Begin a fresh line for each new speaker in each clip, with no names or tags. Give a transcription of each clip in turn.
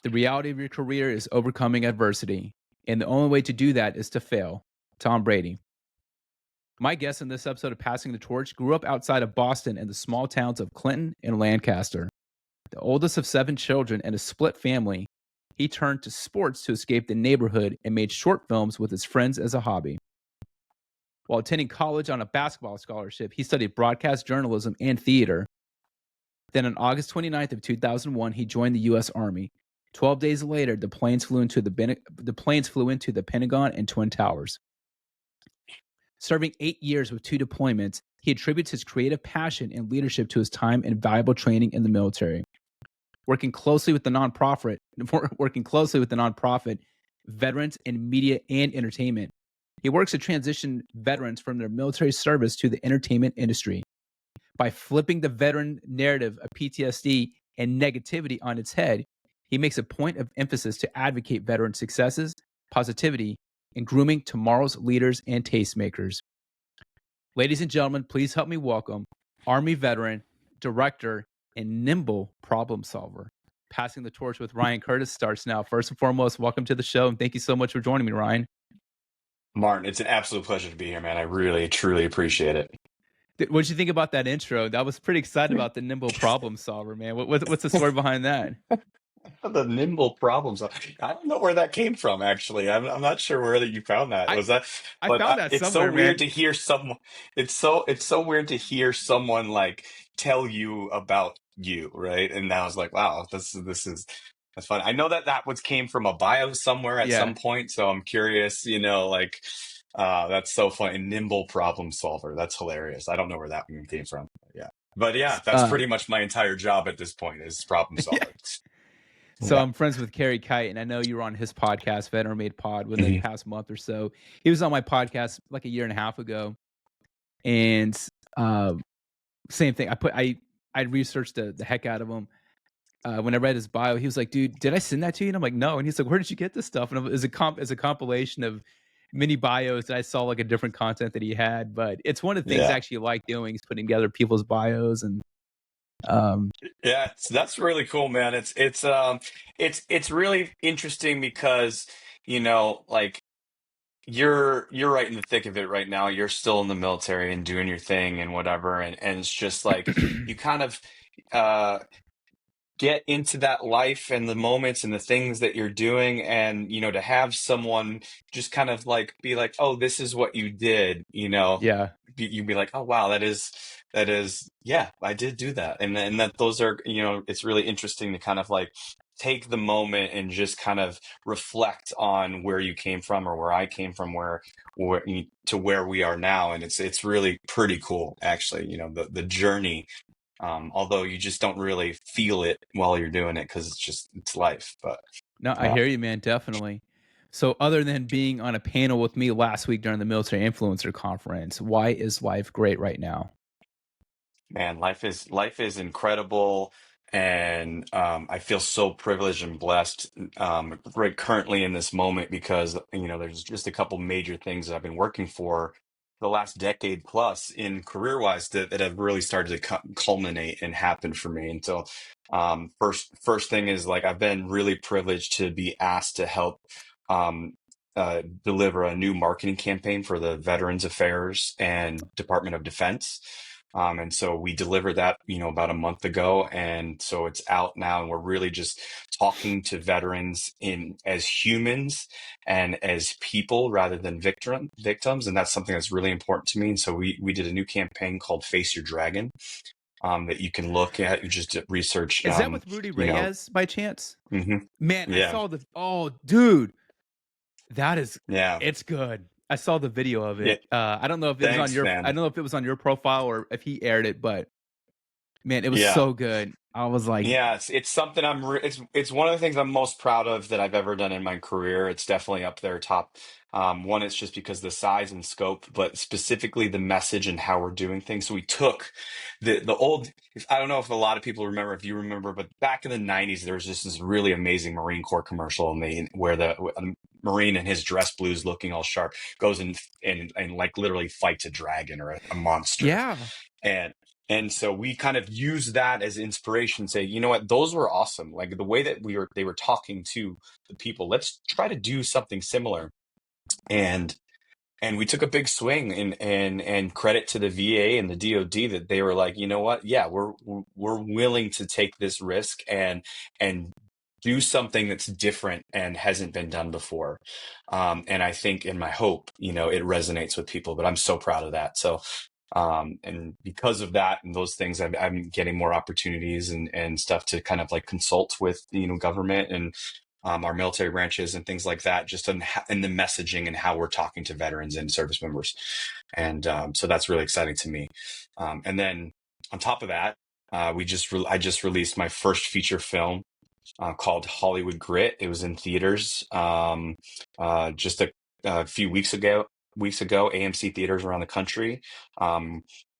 The reality of your career is overcoming adversity, and the only way to do that is to fail. Tom Brady. My guest in this episode of Passing the Torch grew up outside of Boston in the small towns of Clinton and Lancaster. The oldest of 7 children and a split family, he turned to sports to escape the neighborhood and made short films with his friends as a hobby. While attending college on a basketball scholarship, he studied broadcast journalism and theater. Then on August 29th of 2001, he joined the U.S. Army. 12 days later, the planes flew into the Pentagon and Twin Towers. Serving 8 years with 2 deployments, he attributes his creative passion and leadership to his time and valuable training in the military. Working closely with the nonprofit, Veterans in Media and Entertainment, he works to transition veterans from their military service to the entertainment industry. By flipping the veteran narrative of PTSD and negativity on its head, he makes a point of emphasis to advocate veteran successes, positivity, and grooming tomorrow's leaders and tastemakers. Ladies and gentlemen, please help me welcome Army veteran, director, and nimble problem solver. Passing the Torch with Ryan Curtis starts now. First and foremost, welcome to the show, and thank you so much for joining me, Ryan.
Martin, it's an absolute pleasure to be here, man. I really, truly appreciate it.
What did you think about that intro? I was pretty excited about the nimble problem solver, man. What's the story behind that?
The nimble problems. I don't know where that came from, actually. I'm not sure where that you found that. Was that?
I
But
found that
it's so
somewhere,
weird
man.
to hear someone. It's so weird to hear someone like tell you about you, right? And I was like, wow, that's fun. I know that was came from a bio somewhere at
Yeah.
some point, so I'm curious. That's so funny. Nimble problem solver. That's hilarious. I don't know where that one came from. Yeah. But yeah, that's pretty much my entire job at this point is problem solving.
So
Yeah.
I'm friends with Kerry Kite, and I know you were on his podcast, Veteran Made Pod, within the past month or so. He was on my podcast like a year and a half ago, and same thing. I researched the heck out of him. When I read his bio, he was like, "Dude, did I send that to you?" And I'm like, "No." And he's like, "Where did you get this stuff?" And it's a compilation of many bios that I saw like a different content that he had. But it's one of the things I actually like doing is putting together people's bios and.
Yeah, that's really cool, man. It's really interesting because like you're right in the thick of it right now. You're still in the military and doing your thing and whatever, and it's just like you kind of uh get into that life and the moments and the things that you're doing, and to have someone just kind of like be like, oh, this is what you did,
Yeah.
you'd be like, oh wow, that is yeah, I did do that. And that those are, it's really interesting to kind of like take the moment and just kind of reflect on where you came from or where I came from, where to where we are now. And it's really pretty cool, actually, the journey. Although you just don't really feel it while you're doing it because it's life. But
No, I hear you, man. Definitely. So, other than being on a panel with me last week during the Military Influencer Conference, why is life great right now?
man, life is incredible, and I feel so privileged and blessed right currently in this moment because there's just a couple major things that I've been working for the last decade plus in career wise that have really started to culminate and happen for me. And so, first thing is like I've been really privileged to be asked to help. Um, Deliver a new marketing campaign for the Veterans Affairs and Department of Defense. And so we delivered that, about a month ago. And so it's out now, and we're really just talking to veterans as humans and as people rather than victims. And that's something that's really important to me. And so we did a new campaign called Face Your Dragon, that you can look at. You just research.
Is that with Rudy Reyes by chance?
Mhm.
Man, I
Yeah.
saw dude, that is,
Yeah.
it's good. I saw the video of
Yeah.
it. I don't know if it was on
Thanks, man.
I don't know if it was on your profile or if he aired it, but man, it was
Yeah.
so good. I was like,
Yeah, it's something it's one of the things I'm most proud of that I've ever done in my career. It's definitely up there top. One, it's just because the size and scope, but specifically the message and how we're doing things. So we took the old. I don't know if a lot of people remember, if you remember, but back in the '90s, there was just this really amazing Marine Corps commercial, where the Marine in his dress blues, looking all sharp, goes and like literally fights a dragon or a monster.
yeah.
And And so we kind of use that as inspiration, say, you know what, those were awesome. Like the way that they were talking to the people, let's try to do something similar. And we took a big swing, and credit to the VA and the DoD that they were like, you know what? Yeah, we're willing to take this risk and do something that's different and hasn't been done before. And I think, in my hope, it resonates with people. But I'm so proud of that. So, and because of that and those things, I'm getting more opportunities and stuff to kind of like consult with government and our military branches and things like that, just in the messaging and how we're talking to veterans and service members. And so that's really exciting to me. And then on top of that, I just released my first feature film called Hollywood Grit. It was in theaters just a few weeks ago. AMC theaters around the country.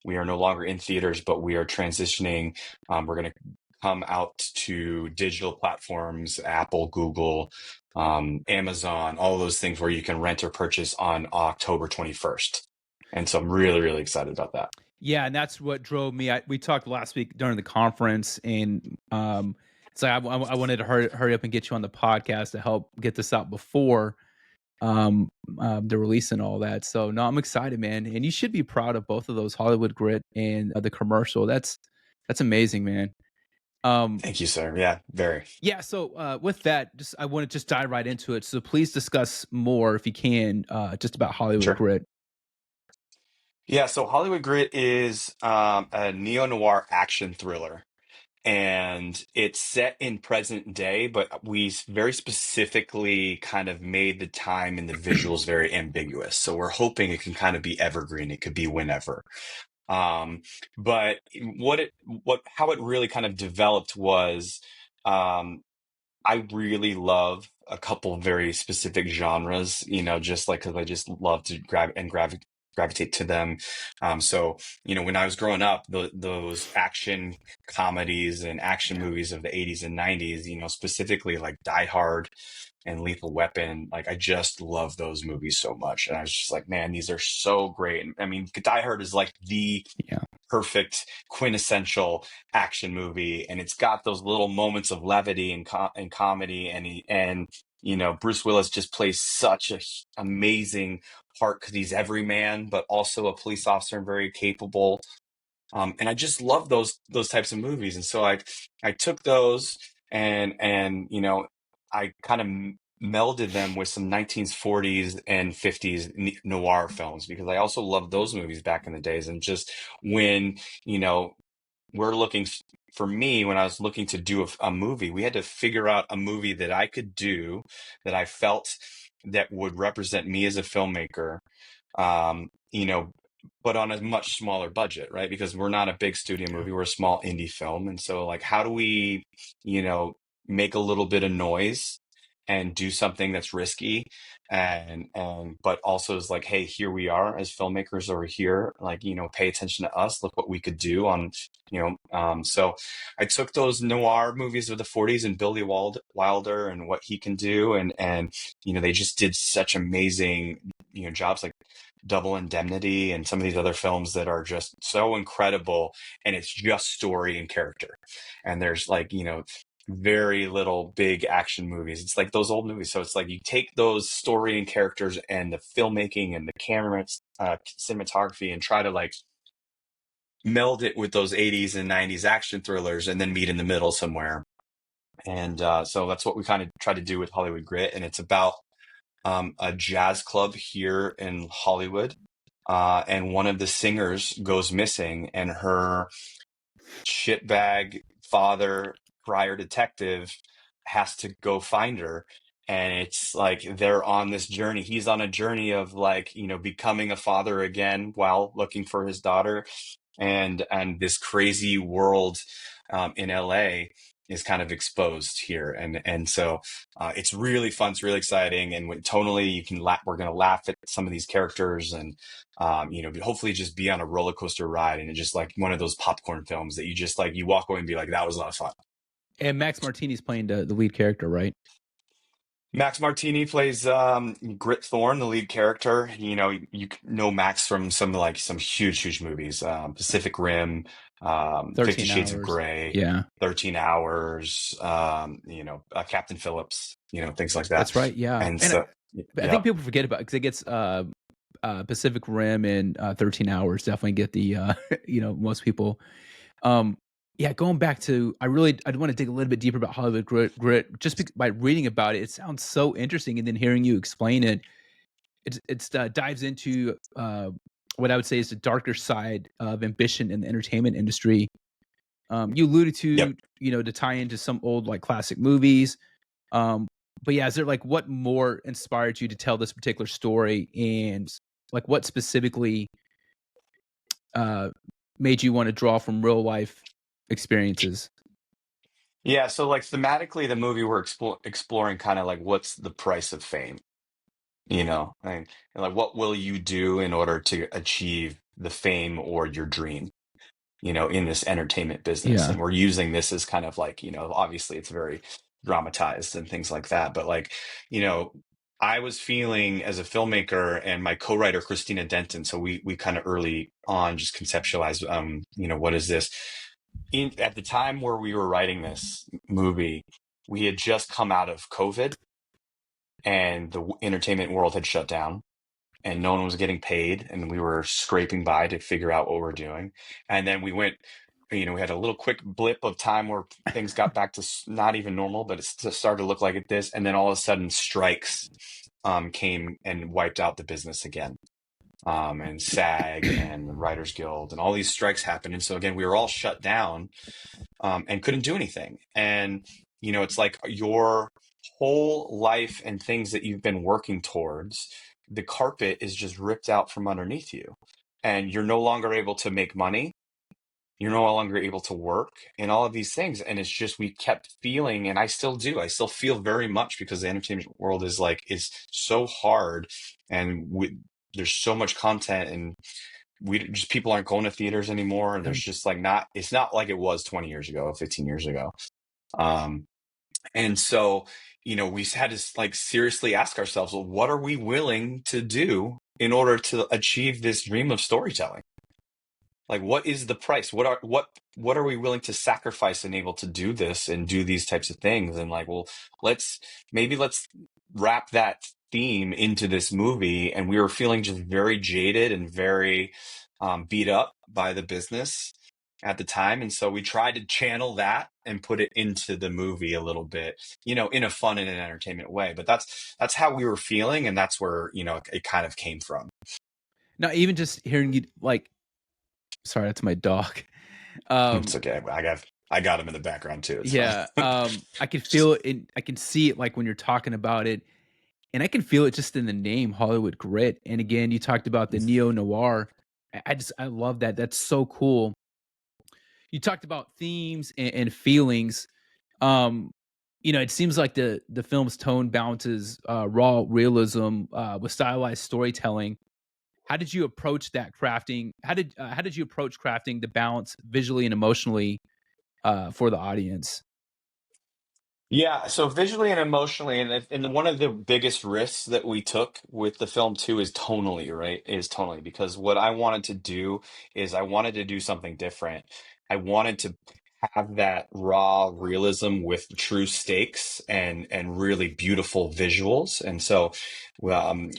We are no longer in theaters, but we are transitioning. We're going to come out to digital platforms, Apple, Google, Amazon, all those things where you can rent or purchase on October 21st. And so I'm really, really excited about that.
Yeah, and that's what drove me. We talked last week during the conference, and so I wanted to hurry up and get you on the podcast to help get this out before the release and all that. So no, I'm excited, man, and you should be proud of both of those, Hollywood Grit and the commercial. That's amazing, man. Um,
Thank you, sir. Yeah, very.
yeah. So with that, just I want to just dive right into it. So please discuss more, if you can, just about Hollywood
Sure.
Grit.
Yeah, so Hollywood Grit is a neo-noir action thriller, and it's set in present day, but we very specifically kind of made the time and the visuals very ambiguous. So we're hoping it can kind of be evergreen. It could be whenever. Um, but how it really kind of developed was, um, I really love a couple very specific genres, just like because I just love to gravitate to them. So, when I was growing up, those action comedies and action movies of the 80s and 90s, specifically like Die Hard and Lethal Weapon, like I just love those movies so much. And I was just like, man, these are so great. And I mean, Die Hard is like the
Yeah.
perfect quintessential action movie, and it's got those little moments of levity and comedy, and Bruce Willis just plays such a amazing part because he's everyman but also a police officer and very capable. And I just love those types of movies. And so I took those, and I kind of melded them with some 1940s and 50s noir films, because I also loved those movies back in the days. And just when, we're looking for me, when I was looking to do a movie, we had to figure out a movie that I could do, that I felt that would represent me as a filmmaker, um, you know, but on a much smaller budget, right? Because we're not a big studio movie, we're a small indie film. And so, like, how do we, you know, make a little bit of noise and do something that's risky, and but also is like, hey, here we are as filmmakers over here, like, pay attention to us, look what we could do on, so I took those noir movies of the 40s and Billy Wilder and what he can do, and they just did such amazing jobs, like Double Indemnity and some of these other films that are just so incredible. And it's just story and character. And there's, like, very little big action movies. It's like those old movies. So it's like you take those story and characters and the filmmaking and the camera, cinematography, and try to, like, meld it with those 80s and 90s action thrillers, and then meet in the middle somewhere. And so that's what we kind of try to do with Hollywood Grit. And it's about a jazz club here in Hollywood. And one of the singers goes missing, and her shitbag father, prior detective, has to go find her. And it's like they're on this journey. He's on a journey of, like, becoming a father again while looking for his daughter. And this crazy world in LA is kind of exposed here. And so it's really fun. It's really exciting. And tonally, you can laugh. We're going to laugh at some of these characters, and hopefully just be on a roller coaster ride, and it's just like one of those popcorn films that you just, like, you walk away and be like, that was a lot of fun.
And Max Martini's playing the lead character, right?
Max Martini plays Grit Thorne, the lead character. You know Max from some huge movies, Pacific Rim, 50
13
Shades of
hours.
Grey,
Yeah,
13 Hours, Captain Phillips, things like that.
that's right. Yeah,
And
and
so,
I think
yep,
people forget about because it gets Pacific Rim and 13 hours definitely get the most people. Um, yeah, going back to I want to dig a little bit deeper about Hollywood Grit just by reading about it. It sounds so interesting, and then hearing you explain it, it's dives into what I would say is the darker side of ambition in the entertainment industry. You alluded
yep.
to to tie into some old like classic movies. Um, but yeah, is there like what more inspired you to tell this particular story, and like what specifically uh, made you want to draw from real life experiences?
Yeah, so like thematically, the movie we're exploring kind of like what's the price of fame, and like what will you do in order to achieve the fame or your dream? In this entertainment business.
Yeah,
And we're using this as kind of like, obviously it's very dramatized and things like that. But like, you know, I was feeling as a filmmaker and my co-writer Christina Denton. So we kind of early on just conceptualized, what is this? At the time where we were writing this movie, we had just come out of COVID and the entertainment world had shut down and no one was getting paid and we were scraping by to figure out what we're doing. And then we had a little quick blip of time where things got back to not even normal, but it started to look like it this. And then all of a sudden strikes came and wiped out the business again. And SAG and the Writers Guild and all these strikes happened. And so again, we were all shut down and couldn't do anything. And, it's like your whole life and things that you've been working towards, the carpet is just ripped out from underneath you. And you're no longer able to make money. You're no longer able to work and all of these things. And it's just, we kept feeling, and I still do, I still feel very much because the entertainment world is so hard and there's so much content and people aren't going to theaters anymore. And there's
right.
just like it's not like it was 20 years ago, 15 years ago. Um, and so, we had to like seriously ask ourselves, well, what are we willing to do in order to achieve this dream of storytelling? Like, what is the price? What are we willing to sacrifice and able to do this and do these types of things? And like, well, let's wrap that theme into this movie. And we were feeling just very jaded and very beat up by the business at the time. And so we tried to channel that and put it into the movie a little bit, in a fun and an entertainment way. But that's how we were feeling, and that's where, it kind of came from.
Now, even just hearing you like, sorry, that's my dog. Um,
It's okay. I got him in the background too. It's fine.
yeah, I can feel it, and I can see it like when you're talking about it, and I can feel it just in the name Hollywood Grit. And again, you talked about the neo noir. I love that. That's so cool. You talked about themes and feelings. Um, it seems like the film's tone balances raw realism with stylized storytelling. How did you approach that crafting? How did you approach crafting the balance visually and emotionally for the audience?
Yeah, so visually and emotionally, and one of the biggest risks that we took with the film too is tonally, right? Is tonally, because what I wanted to do is I wanted to do something different. I wanted to have that raw realism with true stakes and really beautiful visuals. And so, um,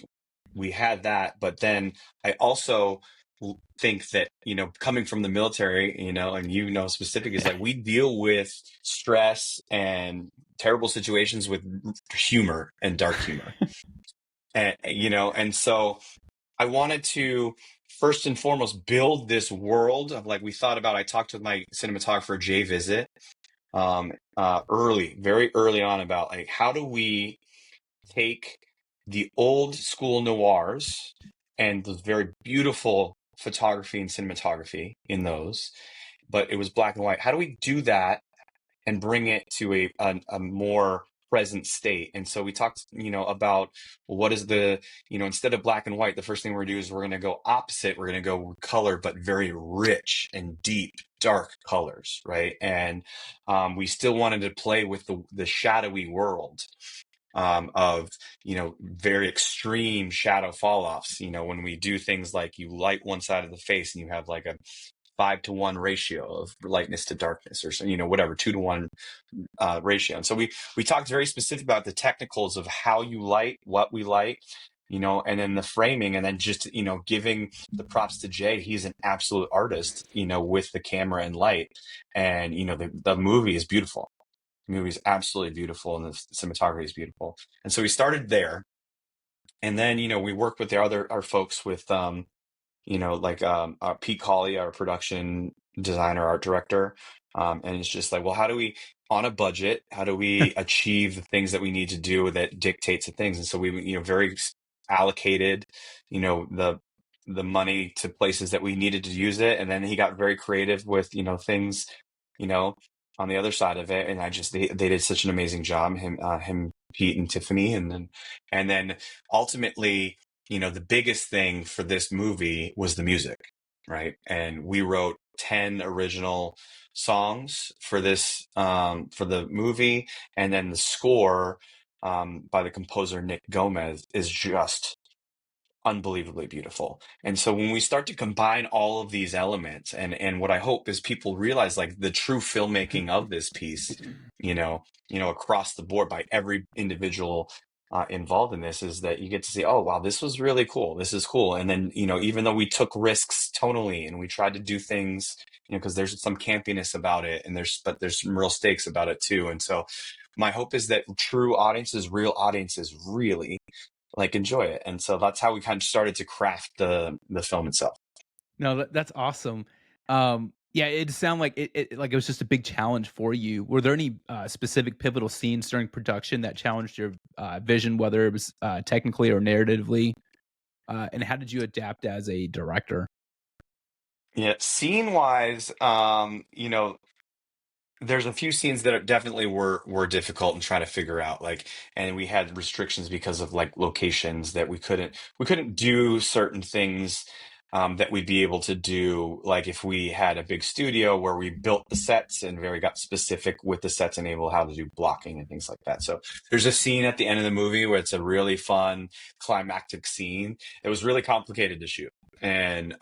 we had that, but then I also think that, coming from the military, and specific is like we deal with stress and terrible situations with humor and dark humor. And so I wanted to first and foremost build this world of like we thought about. I talked with my cinematographer Jay Visit very early on about like how do we take the old school noirs and the very beautiful photography and cinematography in those, but it was black and white. How do we do that and bring it to a more present state? And so we talked, about what is instead of black and white, the first thing we're going to do is we're going to go opposite. We're going to go color, but very rich and deep, dark colors, right? And we still wanted to play with the shadowy world of, very extreme shadow fall offs. When we do things like you light one side of the face and you have like a 5-to-1 ratio of lightness to darkness, or whatever, 2-to-1 ratio. And so we talked very specific about the technicals of how you light, what we light, and then the framing, and then just, giving the props to Jay. He's an absolute artist, with the camera and light. And, the movie is beautiful. The movie is absolutely beautiful, and the cinematography is beautiful. And so we started there. And then, we worked with our folks with, Pete Colley, our production designer, art director. And it's just like, well, how do we, on a budget, how do we achieve the things that we need to do that dictates the things? And so we, very allocated, the money to places that we needed to use it. And then he got very creative with, things, you know, on the other side of it. And they did such an amazing job, him, Pete and Tiffany. And then ultimately, the biggest thing for this movie was the music, right? And we wrote 10 original songs for this, for the movie. And then the score, by the composer Nick Gomez, is just unbelievably beautiful. And so when we start to combine all of these elements, and what I hope is people realize, like, the true filmmaking of this piece, across the board by every individual involved in this, is that you get to see, oh wow, this was really cool, this is cool. And then, even though we took risks tonally and we tried to do things, because there's some campiness about it, and there's some real stakes about it too. And so my hope is that real audiences really like enjoy it. And so that's how we kind of started to craft the film itself.
No, that's awesome. Yeah, it sounded like it was just a big challenge for you. Were there any specific pivotal scenes during production that challenged your vision, whether it was technically or narratively? And how did you adapt as a director?
Yeah, scene wise, there's a few scenes that definitely were difficult and trying to figure out, like, and we had restrictions because of like locations that we couldn't do certain things, that we'd be able to do, like if we had a big studio where we built the sets and very got specific with the sets and able how to do blocking and things like that. So there's a scene at the end of the movie where it's a really fun climactic scene. It was really complicated to shoot. And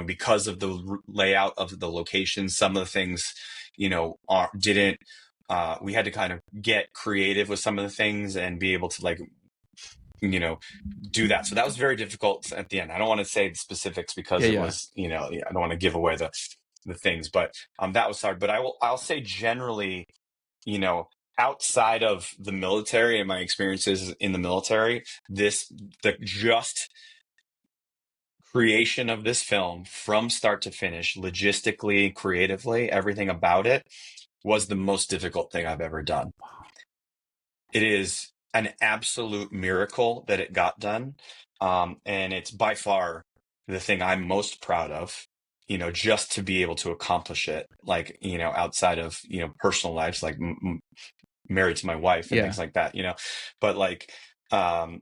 because of the layout of the location, some of the things, didn't, we had to kind of get creative with some of the things and be able to, like, you know do that. So that was very difficult at the end. I don't want to say the specifics because
Yeah,
it
yeah.
was, I don't want to give away the things, but that was hard. But I'll say generally, you know outside of the military and my experiences in the military, the just creation of this film from start to finish, logistically, creatively, everything about it was the most difficult thing I've ever done. It is an absolute miracle that it got done. And it's by far the thing I'm most proud of, just to be able to accomplish it, like, outside of, personal lives, like married to my wife and
Yeah.
things like that, but like, um,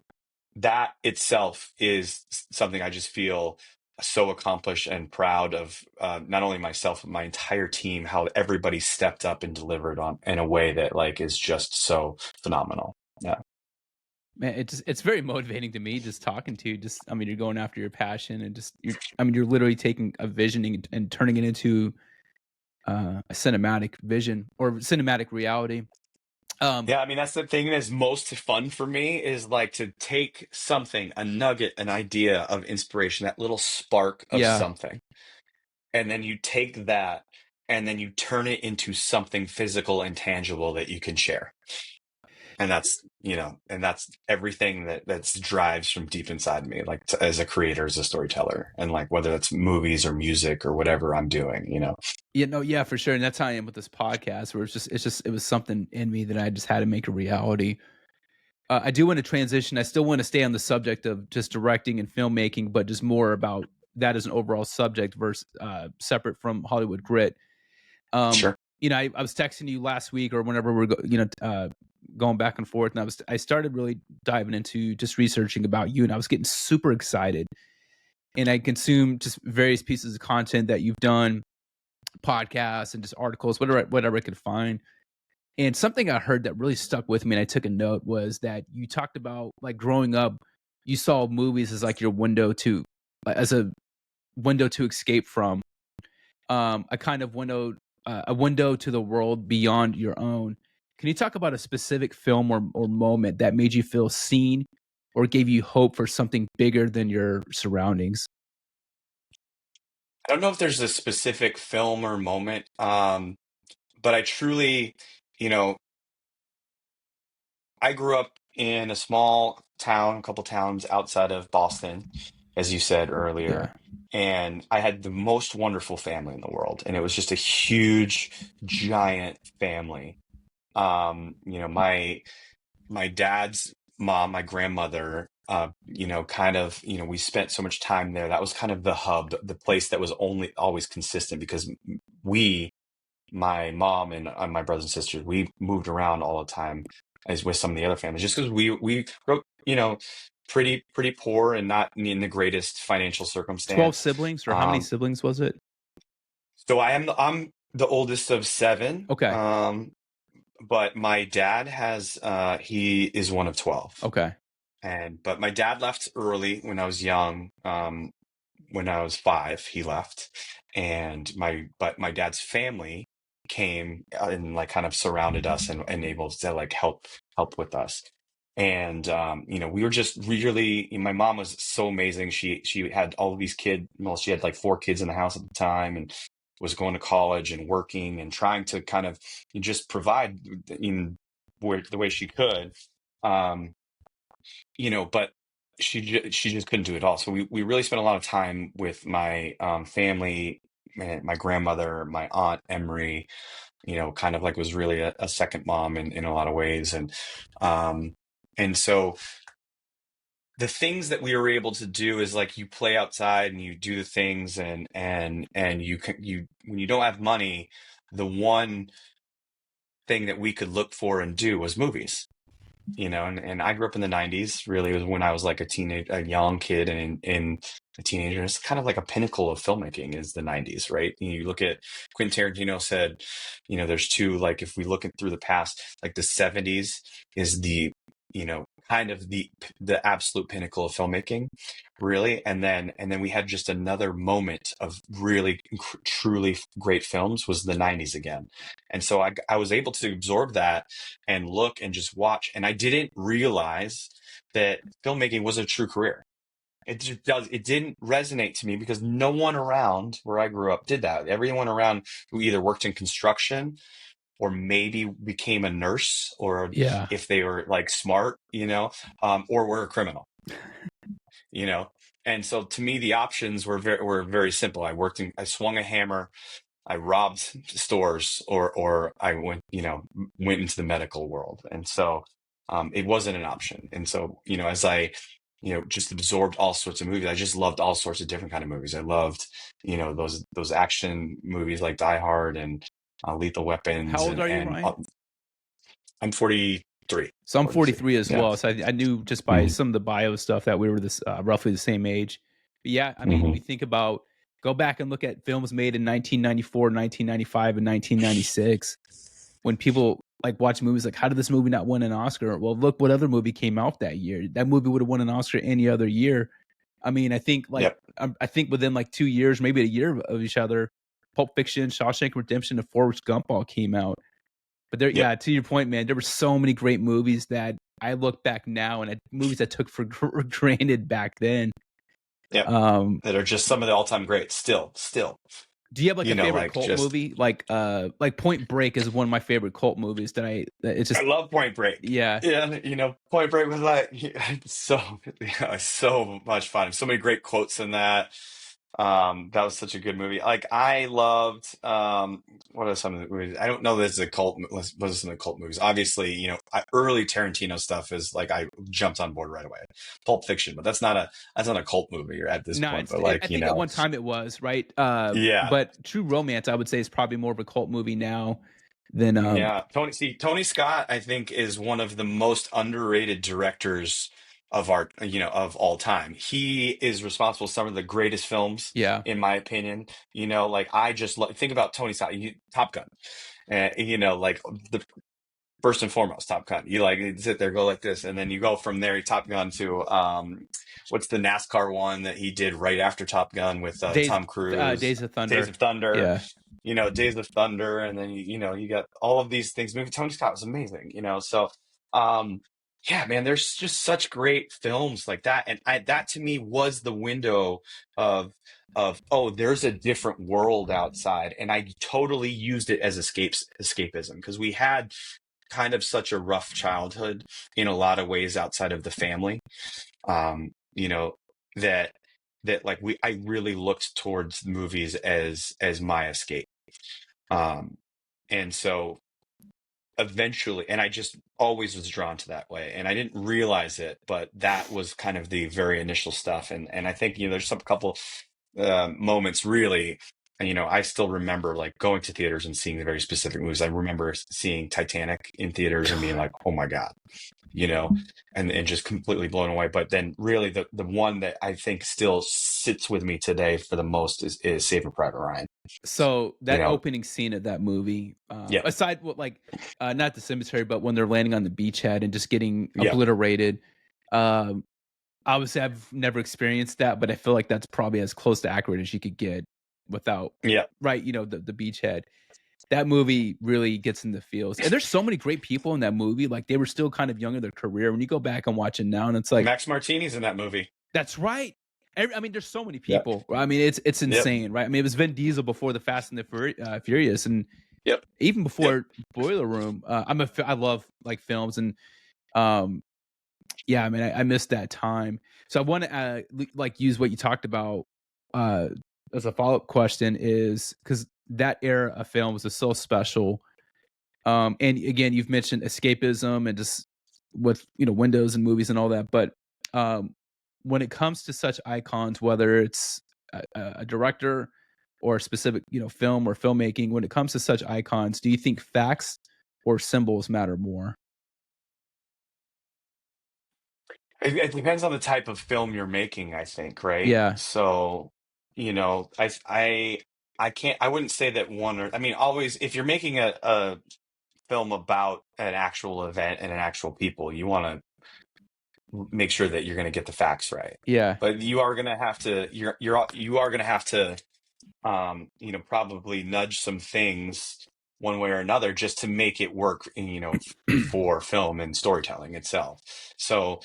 that itself is something I just feel so accomplished and proud of, not only myself, but my entire team, how everybody stepped up and delivered on in a way that, like, is just so phenomenal. Yeah.
Man, it's very motivating to me just talking to you. Just, I mean, you're going after your passion and you're literally taking a visioning and turning it into a cinematic vision or cinematic reality. Um,
Yeah, I mean, that's the thing that's most fun for me, is like to take something, a nugget, an idea of inspiration, that little spark of
yeah.
something, and then you take that and then you turn it into something physical and tangible that you can share. And that's everything that drives from deep inside me, like, as a creator, as a storyteller, and like whether it's movies or music or whatever I'm doing.
Yeah, no, yeah, for sure. And that's how I am with this podcast, where it was something in me that I just had to make a reality. I do want to transition. I still want to stay on the subject of just directing and filmmaking, but just more about that as an overall subject versus separate from Hollywood Grit. Um,
Sure.
I was texting you last week or whenever we're going back and forth, and I started really diving into just researching about you, and I was getting super excited. And I consumed just various pieces of content that you've done, podcasts and just articles, whatever I could find. And something I heard that really stuck with me and I took a note was that you talked about, like, growing up, you saw movies as, like, your window to as a window to escape from, a kind of window a window to the world beyond your own. Can you talk about a specific film or moment that made you feel seen or gave you hope for something bigger than your surroundings?
I don't know if there's a specific film or moment, but I truly, you know, I grew up in a small town, a couple towns outside of Boston, as you said earlier,
Yeah.
and I had the most wonderful family in the world, and it was just a huge, giant family. My dad's mom, my grandmother, kind of, we spent so much time there. That was kind of the hub, the place that was only always consistent because we, my mom and my brothers and sisters, we moved around all the time as with some of the other families, just because we grew up, pretty poor and not in the greatest financial
12
circumstance.
siblings, or how many
Um,
siblings was it?
so I'm the oldest of seven.
Okay.
But my dad he is one of 12.
Okay.
But my dad left early when I was young. When I was 5, he left, but my dad's family came and like kind of surrounded us and able to like help with us. And we were just really. My mom was so amazing. She had all of these kids. Well, she had like 4 kids in the house at the time, and was going to college and working and trying to kind of just provide in the way she could. Um, but she just couldn't do it all. So we really spent a lot of time with my family, my grandmother, my aunt Emery. Kind of like was really a second mom in a lot of ways, um, and so the things that we were able to do is like you play outside and you do the things and you when you don't have money, the one thing that we could look for and do was movies. And I grew up in the 90s. Really, was when I was like a young kid, and in a teenager. It's kind of like a pinnacle of filmmaking is the 90s, right? You look at Quentin Tarantino said, there's two, like if we look at through the past, like the 70s is kind of the absolute pinnacle of filmmaking, really. And then we had just another moment of really truly great films was the 90s again. And so I was able to absorb that and look and just watch. And I didn't realize that filmmaking was a true career. It didn't resonate to me because no one around where I grew up did that. Everyone around who either worked in construction or maybe became a nurse, or
Yeah.
if they were like smart, or were a criminal, you know. And so to me, the options were very simple. I swung a hammer, I robbed stores, or I went into the medical world. And so it wasn't an option. And so, as I, just absorbed all sorts of movies, I just loved all sorts of different kind of movies. I loved, those action movies like Die Hard and Lethal
How
Weapons,
old are you,
and
Ryan?
I'm 43.
So I'm
43.
43 as
Yeah.
well. So I knew just by
Hmm.
some of the bio stuff that we were this roughly the same age. But yeah, I mean,
Hmm.
we think about go back and look at films made in 1994, 1995, and 1996. When people like watch movies like, how did this movie not win an Oscar? Well, look what other movie came out that year. That movie would have won an Oscar any other year. I mean,
Yep.
I think within like 2 years, maybe a year of each other, Pulp Fiction, Shawshank Redemption, and Forrest Gump all came out. But there,
Yep.
yeah, to your point, man, there were so many great movies that I look back now and at movies I took for granted back then.
Yep.
Um,
That are just some of the all-time greats still,
do you have like a favorite
like
cult
just.
movie? Like Point Break is one of my favorite cult movies that it's
I
just
love Point Break.
yeah.
Yeah, Point Break was like so so much fun. So many great quotes in that. That was such a good movie. Like I loved what are some of the movies? I don't know this is a cult. What are some of the cult movies? Obviously, early Tarantino stuff is like I jumped on board right away. Pulp Fiction, but that's not a cult movie at this
No,
point.
it's
But
I
like
think at one time it was, right?
yeah.
But True Romance, I would say, is probably more of a cult movie now than
Yeah, Tony Scott, I think, is one of the most underrated directors of art, of all time. He is responsible for some of the greatest films,
yeah.
in my opinion. Like I just think about Tony Scott, Top Gun, like first and foremost, Top Gun. You like you sit there, go like this, and then you go from there. Top Gun to what's the NASCAR one that he did right after Top Gun with
Days
Tom Cruise?
Days of
Days
Thunder.
of Thunder.
Yeah.
Days of Thunder, and then you got all of these things. Maybe Tony Scott was amazing. So um, yeah, man, there's just such great films like that, and that to me was the window of oh, there's a different world outside, and I totally used it as escapism because we had kind of such a rough childhood in a lot of ways outside of the family. um you know that like I really looked towards movies as my escape. um and so eventually, and I just always was drawn to that way, and I didn't realize it, but that was kind of the very initial stuff. And I think there's some couple moments really. And, I still remember like going to theaters and seeing the very specific movies. I remember seeing Titanic in theaters and being like, oh my God, you know, and just completely blown away. But then really the one that I think still sits with me today for the most is Saving Private Ryan.
So
You
that
know,
opening scene of that movie,
yeah,
aside what like not the cemetery, but when they're landing on the beachhead and just getting
yeah,
obliterated. Um, Obviously, I've never experienced that, but I feel like that's probably as close to accurate as you could get without,
yeah.
right? The beachhead. That movie really gets in the feels, and there's so many great people in that movie. Like they were still kind of young in their career. When you go back and watch it now, and it's like,
Max Martini's in that movie.
that's right. I mean, there's so many
Yep,
people. I mean, it's
yep,
insane, right? I mean, it was Vin Diesel before the Fast and the Furious, and
yep,
even
yep.
before Boiler Room. I love like films, and um, yeah, I mean, I missed that time. So I want to like use what you talked about uh, as a follow up question is because that era of films is so special. And again, you've mentioned escapism and just with windows and movies and all that, but um, when it comes to such icons, whether it's a director or a specific film or filmmaking, when it comes to such icons, do you think facts or symbols matter more?
It depends on the type of film you're making, I think, right?
Yeah,
So, I can't, I wouldn't say that one or, I mean, always, if you're making a film about an actual event and an actual people, you want to make sure that you're going to get the facts right.
yeah.
But you are going to have to, you are going to have to, probably nudge some things one way or another just to make it work, for film and storytelling itself. So,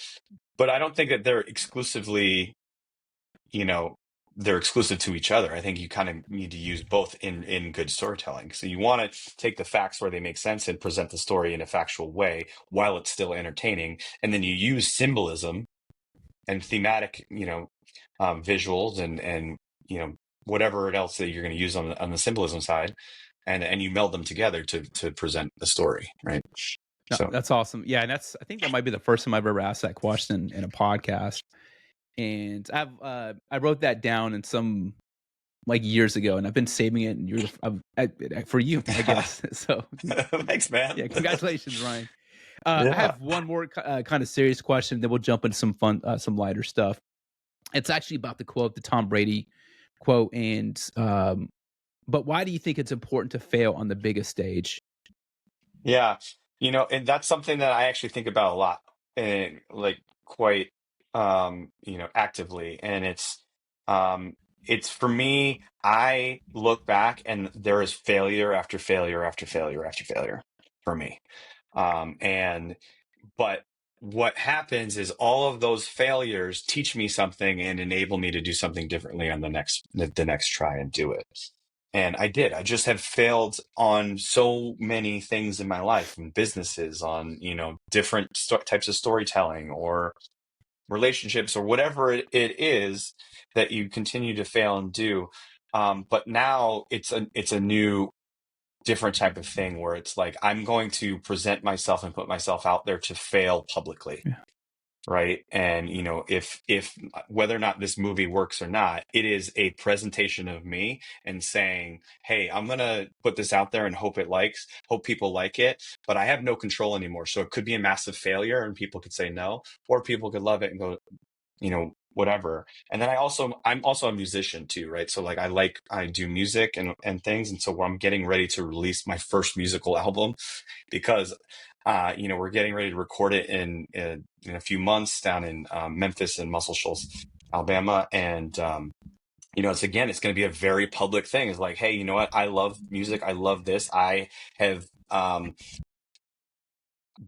but I don't think that you know, they're exclusive to each other. I think you kind of need to use both in good storytelling. So you want to take the facts where they make sense and present the story in a factual way while it's still entertaining. And then you use symbolism and thematic, visuals and, whatever else that you're going to use on the symbolism side. And you meld them together to present the story. Right.
No,
So,
that's awesome. Yeah, and I think that might be the first time I've ever asked that question in a podcast. And I wrote that down in some like years ago, and I've been saving it. And for you, I guess. So
thanks, man.
yeah, congratulations, Ryan. I
Yeah.
have one more kind of serious question, then we'll jump into some fun, some lighter stuff. It's actually about the quote, the Tom Brady quote, and but why do you think it's important to fail on the biggest stage?
Yeah, and that's something that I actually think about a lot and like quite actively. And it's for me, I look back and there is failure after failure after failure after failure for me. And but what happens is all of those failures teach me something and enable me to do something differently on the next try and do it. And I did. I just have failed on so many things in my life and businesses, on, different types of storytelling or relationships or whatever it is that you continue to fail and do. But now it's a new, different type of thing where it's like I'm going to present myself and put myself out there to fail publicly,
Yeah,
right? And if whether or not this movie works or not, it is a presentation of me and saying, hey, I'm gonna put this out there and hope people like it, but I have no control anymore. So it could be a massive failure and people could say no, or people could love it and go, whatever. And then I'm also a musician too, right? So like I do music and things, and so I'm getting ready to release my first musical album because we're getting ready to record it in a few months down in Memphis and Muscle Shoals, Alabama. And it's going to be a very public thing. It's like, hey, you know what? I love music. I love this. I have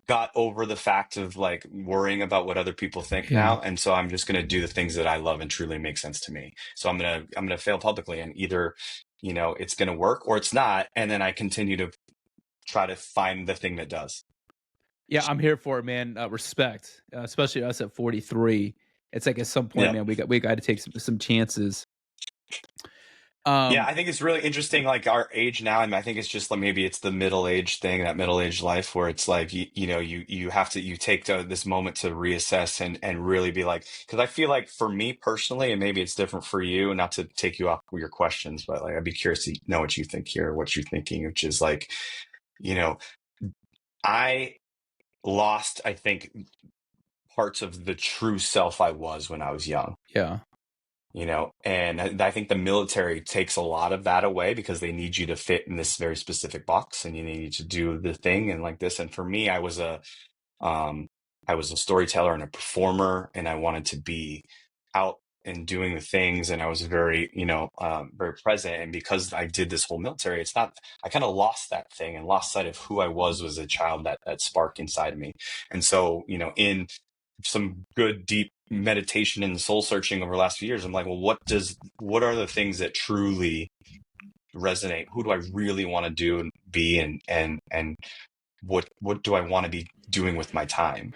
got over the fact of like worrying about what other people think
Yeah.
now, and so I'm just going to do the things that I love and truly make sense to me. So I'm gonna fail publicly, and either it's going to work or it's not, and then I continue to try to find the thing that does.
Yeah, I'm here for it, man. Respect, especially us at 43. It's like at some point,
Yeah.
man, we got to take some chances.
Yeah,
Um,
I think it's really interesting, like our age now, and I think it's just like maybe it's the middle age thing, that middle age life, where it's like you have to take this moment to reassess and really be like, because I feel like for me personally, and maybe it's different for you, not to take you off with your questions, but like I'd be curious to know what you think here, what you're thinking, which is like, you know, I lost, I think, parts of the true self I was when I was young.
yeah,
And I think the military takes a lot of that away because they need you to fit in this very specific box, and you need to do the thing and like this. And for me, um I was a storyteller and a performer, and I wanted to be out and doing the things, and I was very very present. And because I did this whole military, it's not, I kind of lost that thing and lost sight of who I was as a child, that spark inside of me. And so in some good deep meditation and soul searching over the last few years, I'm like, well, what are the things that truly resonate? Who do I really want to do and be, and what do I want to be doing with my time?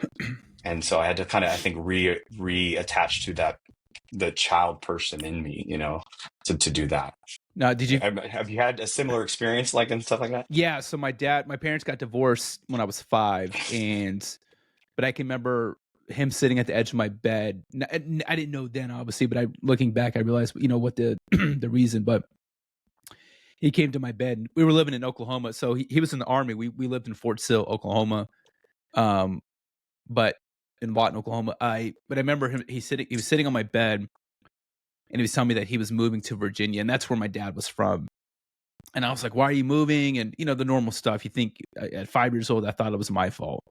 And so I had to kind of, I think, reattach to that, the child person in me, to do that.
now did you?
Have you had a similar experience like and stuff like that?
Yeah, so my parents got divorced when I was 5, but I can remember him sitting at the edge of my bed. I didn't know then, obviously, but looking back, I realized, what the the reason. But he came to my bed. We were living in Oklahoma, so he was in the army. We lived in Fort Sill, Oklahoma, um, but in Lawton, Oklahoma. But I remember him. He was sitting on my bed, and he was telling me that he was moving to Virginia, and that's where my dad was from. And I was like, "Why are you moving?" And the normal stuff. You think at 5 years old, I thought it was my fault.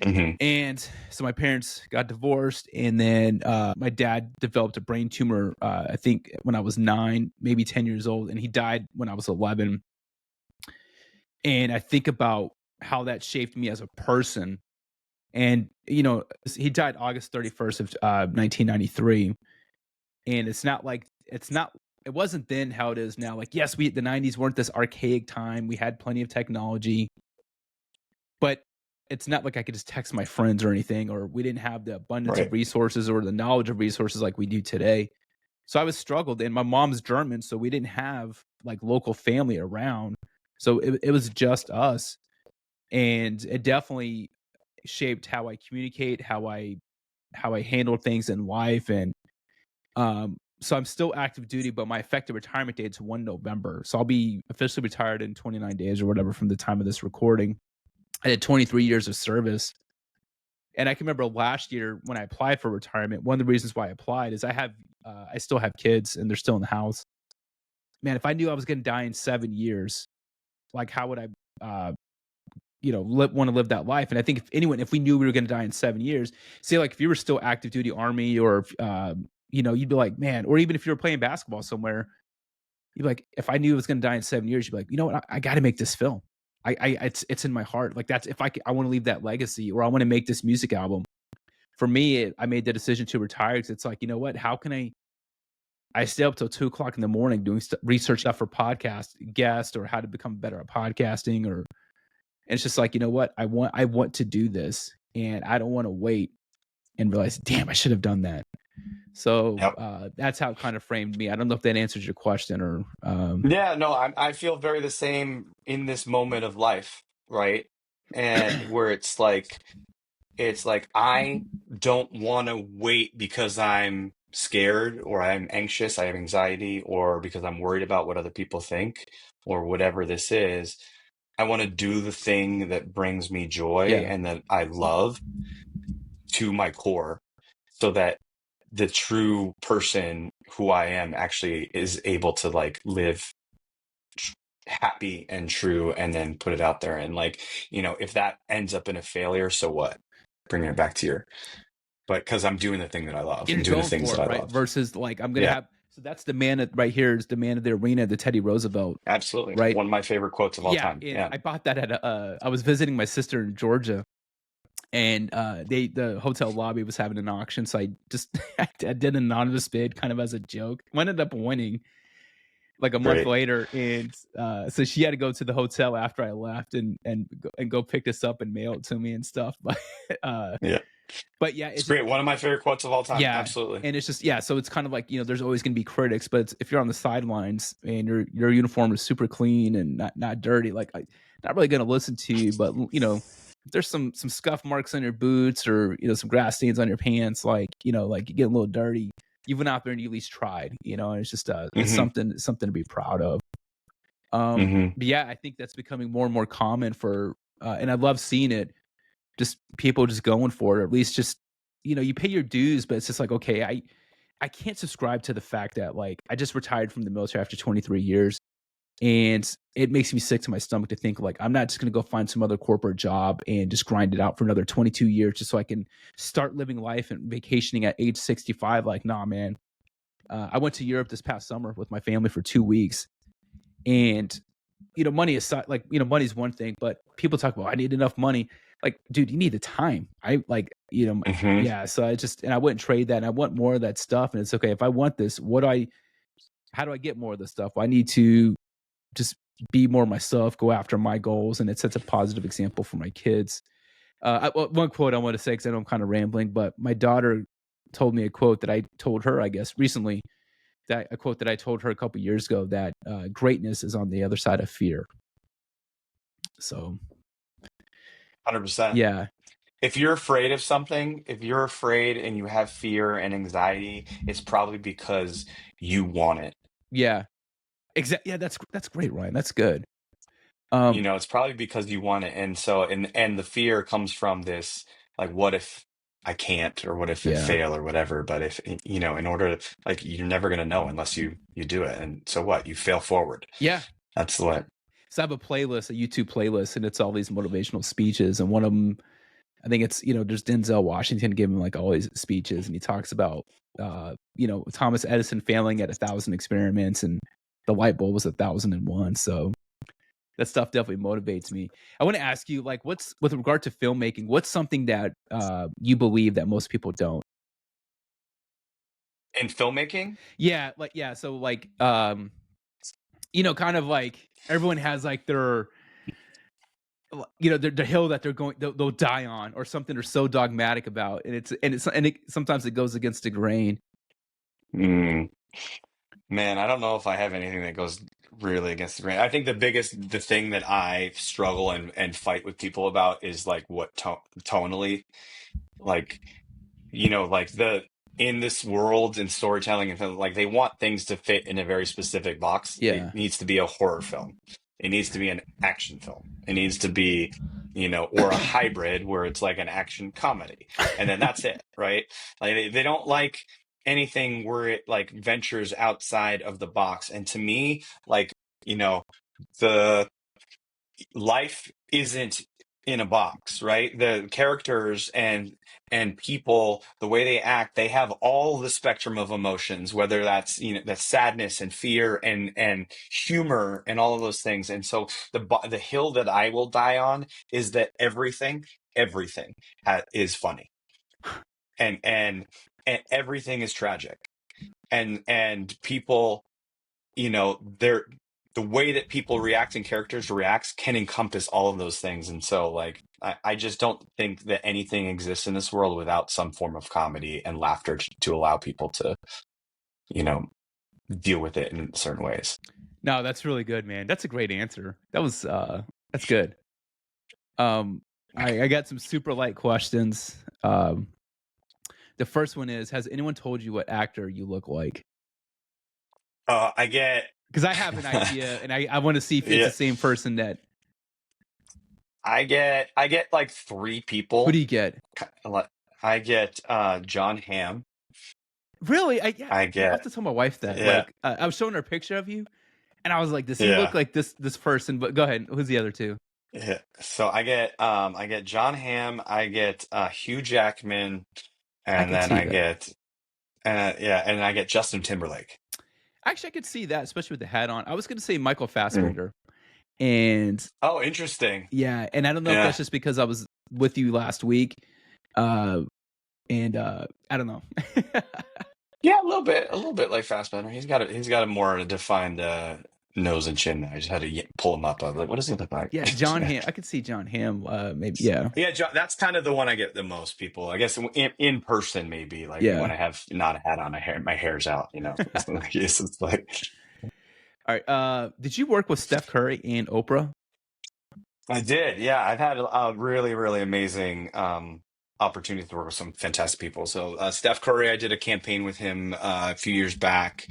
Hmm.
And so my parents got divorced, and then my dad developed a brain tumor. I think when I was 9, maybe 10 years old, and he died when I was 11. And I think about how that shaped me as a person. And he died August 31st of 1993. And it wasn't then how it is now. Like, yes, the 90s weren't this archaic time. We had plenty of technology, but it's not like I could just text my friends or anything, or we didn't have the abundance of
Right.
resources or the knowledge of resources like we do today. So I was struggled, and my mom's German, so we didn't have like local family around. So it was just us. And it definitely shaped how I communicate, how I handle things in life. And so I'm still active duty, but my effective retirement date is 1 November. So I'll be officially retired in 29 days or whatever from the time of this recording. I did 23 years of service. And I can remember last year when I applied for retirement, one of the reasons why I applied is I still have kids and they're still in the house. Man, if I knew I was going to die in 7 years, like how would I, want to live that life? And I think if we knew we were going to die in 7 years, say like if you were still active duty army, or you'd be like, man, or even if you were playing basketball somewhere, you'd be like, if I knew I was going to die in 7 years, you'd be like, you know what, I got to make this film. It's in my heart. Like that's if I want to leave that legacy, or I want to make this music album. For me, I made the decision to retire because it's like, you know what, how can I stay up till 2 o'clock in the morning doing research stuff for podcast guests, or how to become better at podcasting, or and it's just like, you know what, I want to do this, and I don't want to wait and realize, damn, I should have done that. So
Yep.
that's how it kind of framed me. I don't know if that answers your question, or
Yeah, no, I feel very the same in this moment of life, right? And where it's like I don't want to wait because I'm scared or I'm anxious, I have anxiety, or because I'm worried about what other people think, or whatever this is. I want to do the thing that brings me joy
yeah,
and that I love to my core, so that the true person who I am actually is able to like live happy and true, and then put it out there. And like, if that ends up in a failure, so what? Bringing it back to but because I'm doing the thing that I love
You're
and doing the
going
things
for
that
it,
I
right?
love.
Versus like I'm gonna
Yeah,
have. So that's the man at, right here is the man of the arena, the Teddy Roosevelt,
absolutely.
right?
One of my favorite quotes of all
Yeah,
time.
and
Yeah,
I bought that at I was visiting my sister in Georgia, and the hotel lobby was having an auction, so I just I did an anonymous bid kind of as a joke. Ended up winning like a month
great.
later, and so she had to go to the hotel after I left and go pick this up and mail it to me and stuff. Uh,
Yeah,
but yeah,
it's
it's
great. One of my favorite quotes of all time.
yeah,
Absolutely.
and it's just yeah. So it's kind of like there's always going to be critics, but if you're on the sidelines and your uniform is super clean and not dirty, like I not really going to listen to you. But if there's some scuff marks on your boots or some grass stains on your pants, like you get a little dirty. You went out there and you at least tried, and it's just it's
Hmm.
something to be proud of.
Hmm.
But yeah, I think that's becoming more and more common and I love seeing it. Just people just going for it, or at least just you pay your dues, but it's just like okay, I can't subscribe to the fact that like I just retired from the military after 23 years, and it makes me sick to my stomach to think like I'm not just gonna go find some other corporate job and just grind it out for another 22 years just so I can start living life and vacationing at age 65. Like, nah, man. I went to Europe this past summer with my family for 2 weeks, and money aside, like money's one thing, but people talk about I need enough money. Like, dude, you need the time. I like,
Hmm.
yeah. So I wouldn't trade that. And I want more of that stuff. And it's okay if I want this. How do I get more of this stuff? Well, I need to just be more myself, go after my goals, and it sets a positive example for my kids. One quote I want to say because I know I'm kind of rambling, but my daughter told me a quote that I told her, I guess, recently. That a quote that I told her a couple years ago that greatness is on the other side of fear. So
100%.
yeah,
If you're afraid of something, if you're afraid and you have fear and anxiety, it's probably because you want it.
yeah, exactly. Yeah, that's great, Ryan. That's good. Um,
It's probably because you want it. And so, and the fear comes from this, like, what if I can't, or what if it
yeah,
fail or whatever. But if, in order to, like, you're never going to know unless you do it. And so what? You fail forward.
yeah.
That's what.
So I have a playlist, a YouTube playlist, and it's all these motivational speeches. And one of them, I think it's there's Denzel Washington giving like all these speeches, and he talks about Thomas Edison failing at 1,000 experiments, and the light bulb was 1,001. So that stuff definitely motivates me. I want to ask you, like, what's with regard to filmmaking? What's something that you believe that most people don't?
In filmmaking,
Yeah, like yeah. So like, kind of like everyone has like their hill that they'll die on, or something they're so dogmatic about, sometimes it goes against the grain.
mm, man, I don't know if I have anything that goes really against the grain. I think the thing that I struggle and fight with people about is like what tonally, like, like in this world in storytelling and film, like they want things to fit in a very specific box. It
Yeah.
needs to be a horror film. It needs to be an action film. It needs to be, or a hybrid where it's like an action comedy. And then that's it, right? Like they don't like anything where it like ventures outside of the box. And to me, like, you know, the life isn't in a box, right? The characters and people, the way they act, they have all the spectrum of emotions, whether that's that's sadness and fear and humor and all of those things. And so the hill that I will die on is that everything is funny, and and everything is tragic, and people, they're the way that people react and characters reacts can encompass all of those things. And so like I just don't think that anything exists in this world without some form of comedy and laughter to allow people to, you know, deal with it in certain ways.
No, that's really good, man. That's a great answer. That's good. Um, I got some super light questions. The first one is: has anyone told you what actor you look like?
I get
Because I have an idea, and I want to see if it's
yeah,
the same person that.
I get like three
Who do
people.
you get?
I get John Hamm.
Really?
I
I have
get
to tell my wife that.
yeah.
Like, I was showing her a picture of you, And I was like, does he look
Yeah.
like this person? But go ahead. Who's the other two?
Yeah. So I get John Hamm, I get Hugh Jackman,
I
and
could
then
see
I
that.
get yeah, and I get Justin Timberlake.
Actually, I could see that, especially with the hat on. I was gonna say Michael
Mm.
Fassbender, and
Oh, interesting.
yeah, and I don't know if that's
Yeah.
just because I was with you last week, uh, and I don't know.
Yeah, a little bit like Fassbender. He's got a more defined nose and chin now. I just had to pull him up. I was like, what does he look like?
Yeah, John Hamm. I could see John Hamm. Maybe. Yeah,
Yeah, that's kind of the one I get the most people. I guess in person, maybe like
yeah.
when I have not a hat on, my hair's out. You know, it's like
All right. Did you work with Steph Curry and Oprah?
I did. Yeah, I've had a really, really amazing opportunity to work with some fantastic people. So Steph Curry, I did a campaign with him a few years back,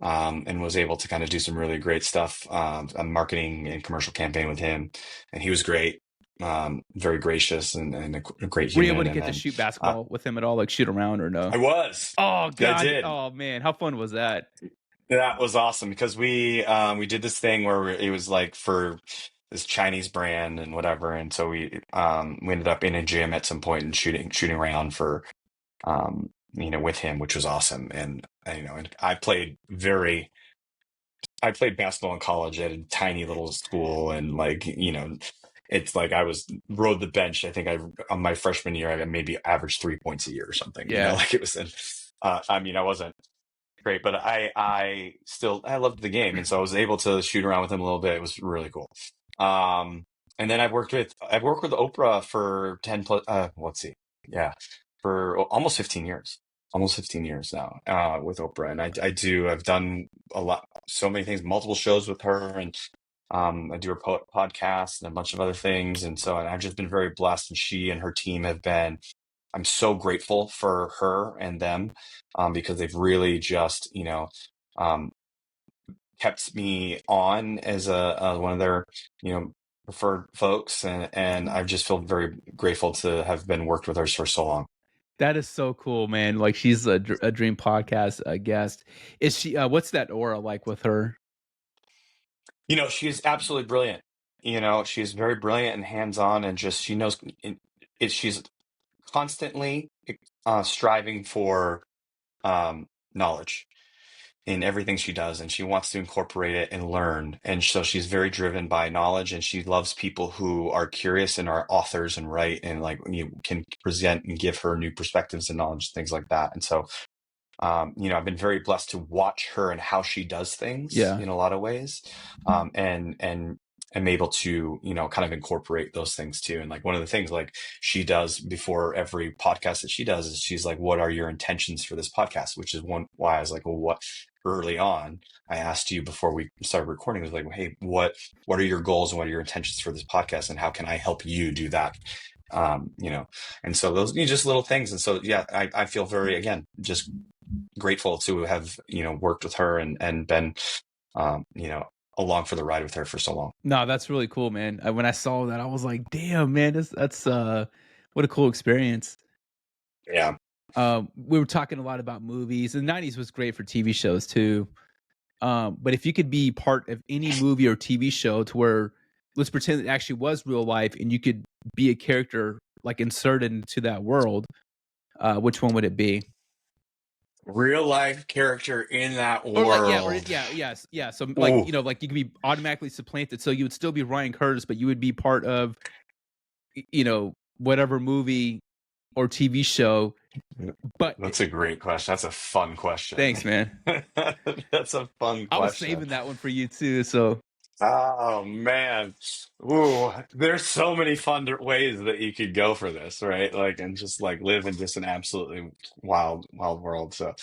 and was able to kind of do some really great stuff, a marketing and commercial campaign with him, and he was great, very gracious and a great
Were you able
human.
to
And
get to
then
shoot
uh,
basketball with him at all, like shoot around or no?
I was,
Oh
I
God!
did.
Oh man, how fun was that?
That was awesome because we did this thing where it was like for this Chinese brand and whatever, and so we ended up in a gym at some point and shooting around for with him, which was awesome. And and I played basketball in college at a tiny little school, and like it's like I was rode the bench. I think I on my freshman year I maybe averaged 3 points a year or something.
Yeah,
Like it was. I mean, I wasn't great, but I loved the game, and so I was able to shoot around with him a little bit. It was really cool. Um, and then I've worked with Oprah for 10 plus. Let's see, yeah, for almost 15 years now with Oprah, and I've done a lot, so many things, multiple shows with her, and I do her podcast and a bunch of other things, and so I've just been very blessed, and she and her team have been. I'm so grateful for her and them because they've really just, um, kept me on as a one of their, you know, preferred folks, and I just feel very grateful to have been worked with her for so long.
that is so cool, man. Like she's a dream podcast guest. Is she? What's that aura like with her?
She's absolutely brilliant. She's very brilliant and hands-on, and just she knows she's constantly striving for knowledge in everything she does, and she wants to incorporate it and learn. And so she's very driven by knowledge, and she loves people who are curious and are authors and write and like you can present and give her new perspectives and knowledge, things like that. And so I've been very blessed to watch her and how she does things
Yeah,
in a lot of ways, and am able to kind of incorporate those things too. And like one of the things like she does before every podcast that she does is she's like, "What are your intentions for this podcast?" Which is one why I was like, "Well, what?" Early on, I asked you before we started recording. I was like, "Hey, what are your goals and what are your intentions for this podcast, and how can I help you do that?" Um, you know, and so those just little things. And so yeah, I feel very again just grateful to have worked with her and been um, you know along for the ride with her for so long.
no, that's really cool, man. When I saw that, I was like, damn, man, that's what a cool experience.
Yeah.
We were talking a lot about movies. The '90s was great for TV shows too. But if you could be part of any movie or TV show to where let's pretend it actually was real life and you could be a character like inserted into that world, which one would it be?
Real life character in that
Or like yeah, or
world.
yeah, yes, yeah. So like
Ooh,
like you could be automatically supplanted, so you would still be Ryan Curtis, but you would be part of whatever movie or TV show. But
that's a great question. That's a fun question.
thanks, man.
That's a fun
I was
question.
saving that one for you too. So
Oh man. Ooh, there's so many fun ways that you could go for this, right? Like, and just like live in just an absolutely wild, wild world. So,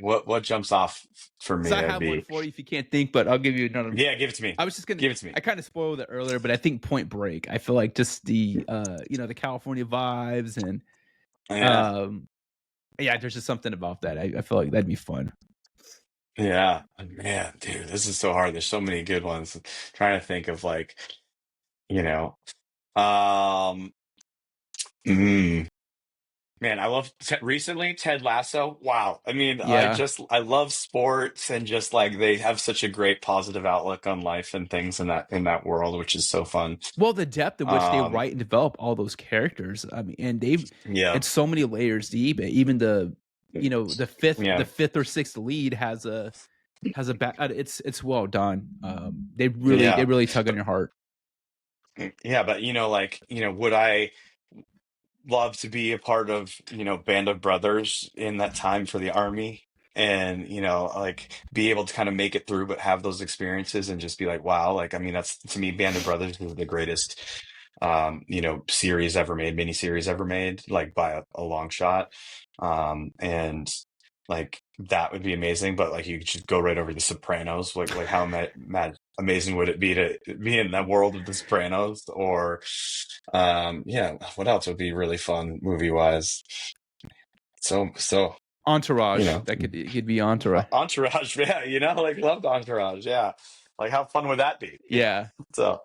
what jumps off for
so
me?
I
That'd
have one
be,
for you if you can't think, but I'll give you another.
yeah, give it to me.
I was just gonna.
Give it to me.
I kind of spoiled it earlier, but I think Point Break. I feel like just the the California vibes and
Yeah,
um yeah, there's just something about that. I feel like that'd be fun.
yeah, man, dude, this is so hard. There's so many good ones. Trying to think of like, you know, um, mm, Man, I love recently Ted Lasso. Wow. I mean,
Yeah.
I love sports, and just like they have such a great positive outlook on life and things in that world, which is so fun.
Well, the depth in which they
Um,
write and develop all those characters, I mean, and they've
yeah,
it's so many layers deep. Even the
yeah,
fifth or sixth lead has a back. It's well done. They
yeah,
really tug on your heart.
yeah. But would I love to be a part of, Band of Brothers in that time for the army, and like be able to kind of make it through, but have those experiences and just be like, wow, like I mean, that's to me, Band of Brothers is the greatest series ever made, miniseries ever made, like by a long shot. And like that would be amazing, but like you could just go right over the Sopranos. Like how mad amazing would it be to be in that world of the Sopranos? Or yeah, what else would be really fun movie wise? So you
Entourage,
know,
that could be Entourage.
Entourage, yeah, like loved Entourage, yeah. Like how fun would that be?
Yeah.
So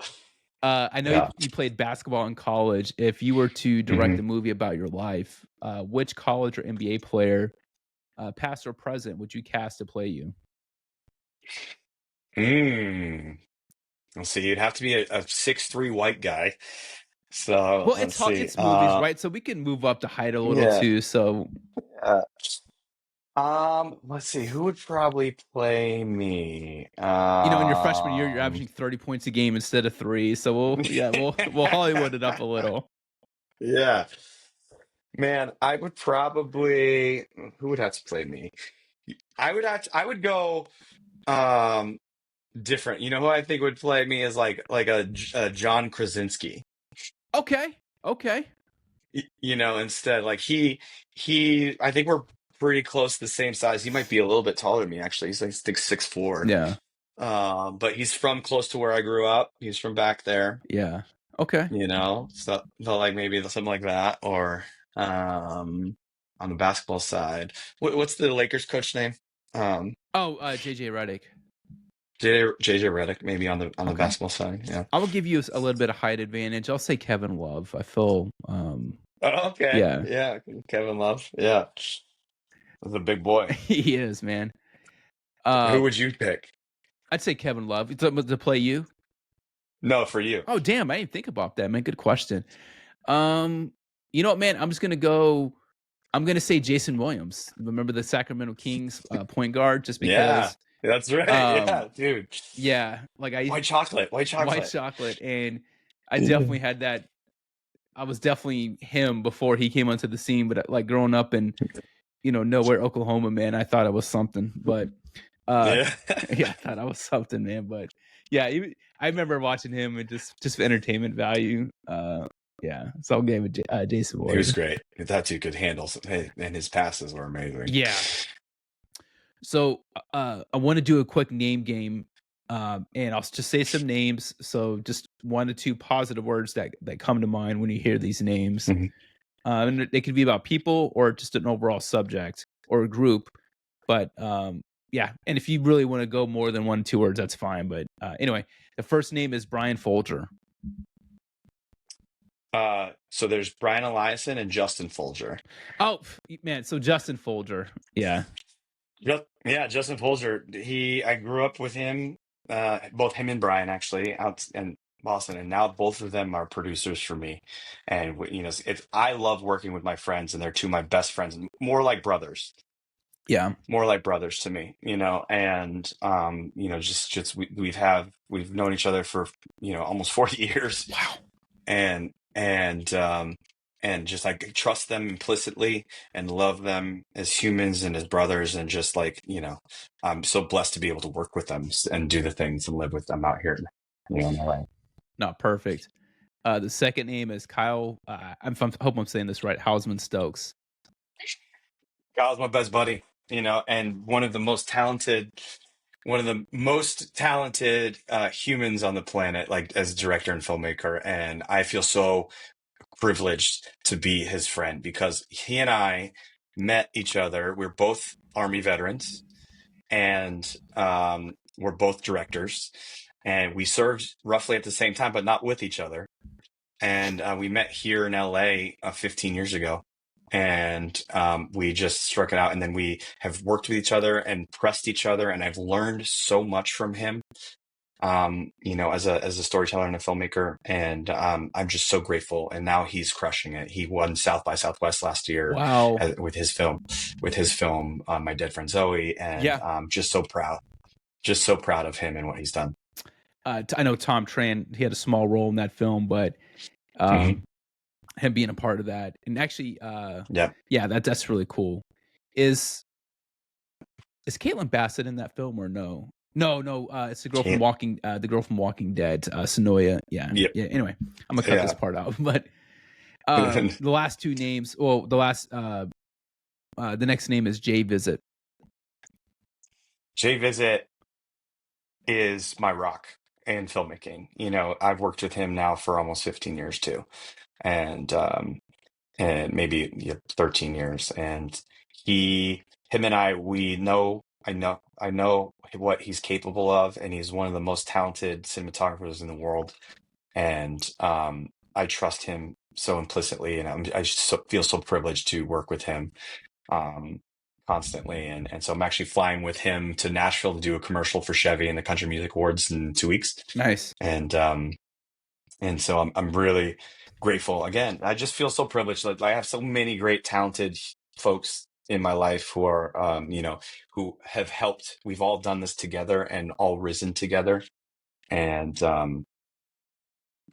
I know
yeah.
you played basketball in college. If you were to direct
hmm
a movie about your life, which college or NBA player, past or present, would you cast to play you?
Mm. Let's see. You'd have to be a 6'3" white guy. So
Well,
let's see.
it's movies, right? So we can move up to height a little
Yeah.
too. So
uh, let's see. Who would probably play me?
in your freshman year, you're averaging 30 points a game instead of three. So we'll Hollywood it up a little.
Yeah. Man, I would probably, who would have to play me? I would go um different. You know who I think would play me is like a John Krasinski.
Okay, okay,
Instead, like I think we're pretty close to the same size. He might be a little bit taller than me, actually. He's like 6'4".
yeah,
But he's from close to where I grew up. He's from back there,
yeah, okay.
so like maybe something like that. Or on the basketball side, what's the Lakers coach name? Um,
Oh, JJ Redick.
JJ Redick, maybe on the
Okay,
basketball side. Yeah.
I will give you a little bit of height advantage. I'll say Kevin Love. I feel,
Oh, okay.
yeah,
Yeah. Kevin Love. Yeah. The big boy.
he is, man.
Who
Uh,
would you pick?
I'd say Kevin Love to play you.
No, for you.
Oh, damn, I didn't think about that, man. Good question. Um, you know what, man? I'm just gonna go. I'm gonna say Jason Williams. Remember the Sacramento Kings point guard? Just
Yeah,
because,
that's right.
um,
Yeah, dude.
yeah, like I
White chocolate, white
white
chocolate.
chocolate, and I definitely had that. I was definitely him before he came onto the scene. But like growing up in nowhere Oklahoma, man, I thought I was something. But
Yeah.
yeah, I thought I was something, man. But yeah, I remember watching him and just for entertainment value. Yeah, so I'll give it Jason
He was
Williams.
great. That dude could handle and his passes were amazing.
Yeah. So I want to do a quick name game, and I'll just say some names. So just one to two positive words that come to mind when you hear these names.
Mhm.
And they could be about people or just an overall subject or a group. But yeah, and if you really want to go more than 1 2 words, that's fine. But anyway, the first name is Brian Folger.
So there's Brian Eliason and Justin Folger.
Oh man, so Justin Folger. Yeah,
Yeah, Justin Folger. I grew up with him, both him and Brian actually out in Boston, and now both of them are producers for me. And if I love working with my friends, and they're two of my best friends,
yeah.
more like brothers to me, and just we've known each other for almost 40 years,
Wow.
and just like trust them implicitly and love them as humans and as brothers, and just like I'm so blessed to be able to work with them and do the things and live with them out here, in LA.
Not perfect. The second name is Kyle. Hope I'm saying this right. Hausman Stokes.
Kyle's my best buddy, and one of the most talented humans on the planet, like as a director and filmmaker. And I feel so privileged to be his friend, because he and I met each other. We're both Army veterans, and we're both directors, and we served roughly at the same time, but not with each other. And we met here in LA 15 years ago. and we just struck it out. And then we have worked with each other and pressed each other, and I've learned so much from him. As a storyteller and a filmmaker, and I'm just so grateful. And now he's crushing it. He won South by Southwest last year
Wow.
with his film, My Dead Friend Zoe, and
Yeah.
just so proud of him and what he's done.
I know Tom Tran, he had a small role in that film, but
Hmm.
um, him being a part of that, and actually,
Yeah,
yeah, that's really cool. Is is Caitlin Bassett in that film or no? No, no, it's
can't.
The girl from Walking Dead, Sonoya. Yeah,
Yep.
yeah. Anyway, I'm gonna cut this
Yeah.
part out, but the last two names. Well, the next name is Jay Visit.
Jay Visit is my rock in filmmaking. I've worked with him now for almost 15 years too, and maybe, yeah, 13 years. And him and I know what he's capable of, and he's one of the most talented cinematographers in the world. And I trust him so implicitly, and feel so privileged to work with him um, constantly. And so I'm actually flying with him to Nashville to do a commercial for Chevy in the Country Music Awards in 2 weeks.
Nice.
And so I'm really grateful. Again, I just feel so privileged. Like, I have so many great, talented folks in my life who are, who have helped. We've all done this together and all risen together, and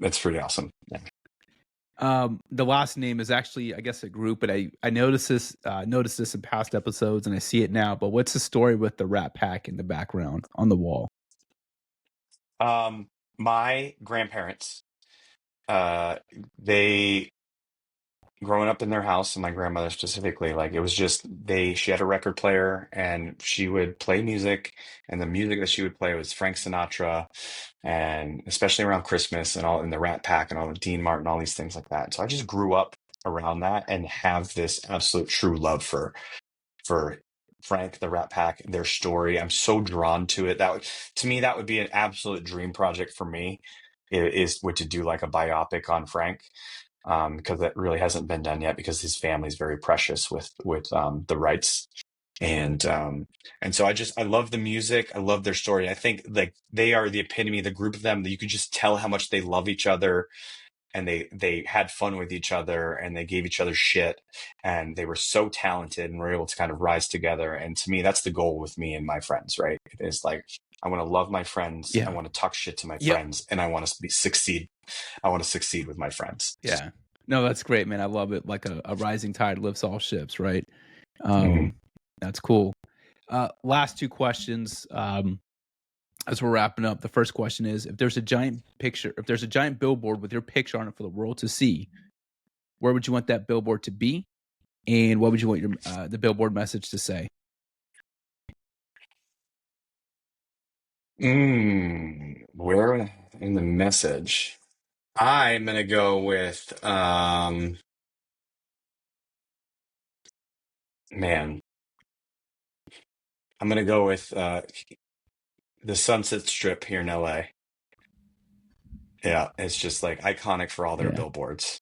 it's pretty awesome. Yeah.
The last name is actually, I guess, a group, but I noticed this in past episodes, and I see it now. But what's the story with the Rat Pack in the background on the wall?
My grandparents, uh, they growing up in their house, and my grandmother specifically, like, it was just she had a record player, and she would play music, and the music that she would play was Frank Sinatra, and especially around Christmas, and all in the Rat Pack and all the Dean Martin, all these things like that. So I just grew up around that and have this absolute true love for Frank, the Rat Pack, their story. I'm so drawn to it. To me, that would be an absolute dream project for me, would to do like a biopic on Frank, because that really hasn't been done yet, because his family is very precious with the rights. And so I love the music. I love their story. I think, like, they are the epitome, the group of them, that you could just tell how much they love each other, and they had fun with each other, and they gave each other shit, and they were so talented and were able to kind of rise together. And to me, that's the goal with me and my friends, right? It's like, I want to love my friends, I
Yeah.
want to talk shit to my
Yep.
friends, and succeed. I want to succeed with my friends.
Yeah. No, that's great, man. I love it. Like a rising tide lifts all ships, right?
Mhm.
That's cool. Last two questions. As we're wrapping up, the first question is: if there's a giant billboard with your picture on it for the world to see, where would you want that billboard to be, and what would you want the billboard message to say?
Where in the message? I'm gonna go with man. I'm gonna go with the Sunset Strip here in LA. Yeah, it's just like iconic for all their
Yeah.
billboards.